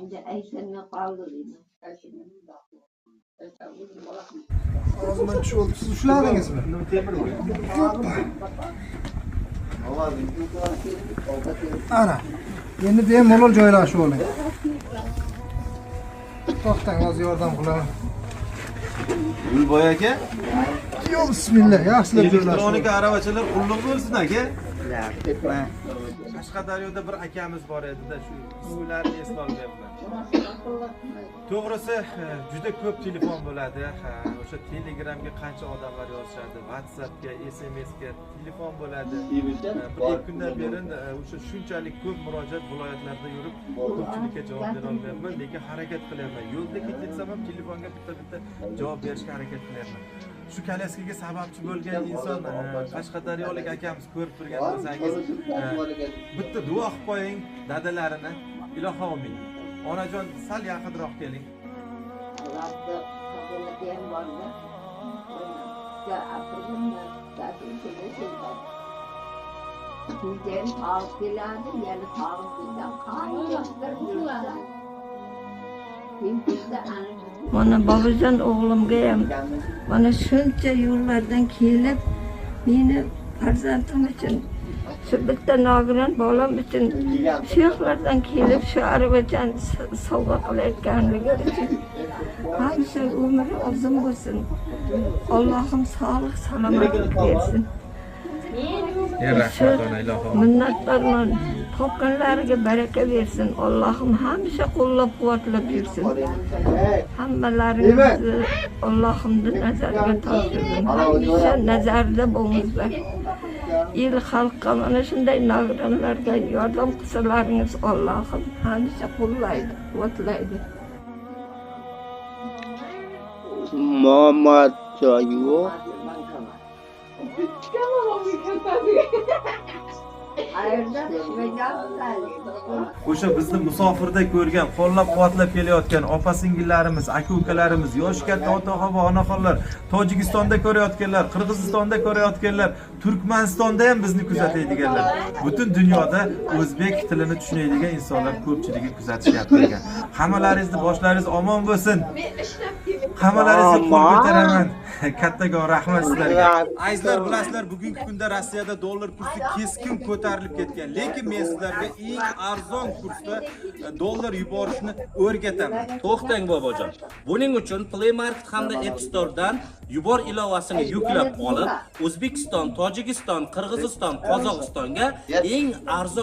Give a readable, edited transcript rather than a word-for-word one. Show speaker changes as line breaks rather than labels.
endi aytmay qoldi deyman.
Ağzımdan tushib oldu. Siz ushladingizmi? Yo'q. Ana. Endi bemalol joylashib oling. To'xtang, hozir yordam qilaman.
Gulboy aka,
Yo, bismillah, yaxshilab joylashib.
elektronika aravachalar qulluq bo'lsin aka. Qashqadaryoda bir akamiz bor edi-da, shu ismlarini eslolmayapman. To'g'risi, juda ko'p telefon bo'ladi. O'sha Telegramga qancha odamlar yozishadi, WhatsAppga, SMSga telefon bo'ladi. Bir ikki kundan beri o'sha shunchalik ko'p murojaat viloyatlarda yurib, ko'pchilikka javob bera olmayapman, lekin harakat qilyapman. Yo'lda ketsam ham telefonga bitta javob berishga harakat qilyapman. Shu kalaskaga sababchi bo'lgan inson Qashqadaryolik akamiz ko'rib turgan bo'lsangiz, bitta duo qilib qo'ying dadalarini, iloho amin. Onajon sal yaqinroq keling.
Ularda qabulati ham borda. Ya aprelda ta'tilga Keyin olib keladi, yana tog'dan qaytib mana babajon o'g'limga ham mana shuncha yo'llardan kelib meni farzandim uchun shu bitta nogiron bolam uchun shu yoqlardan kelib shu aravachani sovg'a qilayotganligi uchun hamisha umri uzun bo'lsin. Allohim sog'lik salomatlik bersin. Minnatdorman. Topganlariga baraka bersin. Allohim hamisha qo'llab-quvvatlab yursin. Hammalaringizni Allohimning nazariga topshirsin. Hamisha nazarda bo'linglar. El xalqqa mana shunday nogironlarga yordam qilsalaringiz Allohim hamisha qo'llaydi, quvvatlaydi.
Muhammad Joyu
O'sha bizni musofirda ko'rgan, qo'llab-quvvatlab kelayotgan opa-singillarimiz, aka-ukalarimiz, yosh katta ota-oha va onaxonlar, Tojikistonda ko'rayotganlar, Qirg'izistonda ko'rayotganlar, Turkmanistonda ham bizni kuzatadiganlar. Butun dunyoda o'zbek tilini tushunadigan insonlar ko'pchiligi kuzatishyapti ekan. Hammalaringizni boshlaringiz omon bo'lsin. Hammalaringizni qo'l ko'taraman. Kattakon rahmat sizlarga. Azizlar, bilasizlar, bugungi kunda Rossiyada dollar kursi keskin ko'tarilib ketgan, lekin men sizlarga eng arzon kursda dollar yuborishni o'rgataman.
To'xtang bobojon. Buning uchun Play Market hamda App Store'dan Yubor ilovasini yuklab olib, O'zbekiston, Tojikiston, Qirg'iziston, Qozog'istonga eng arzon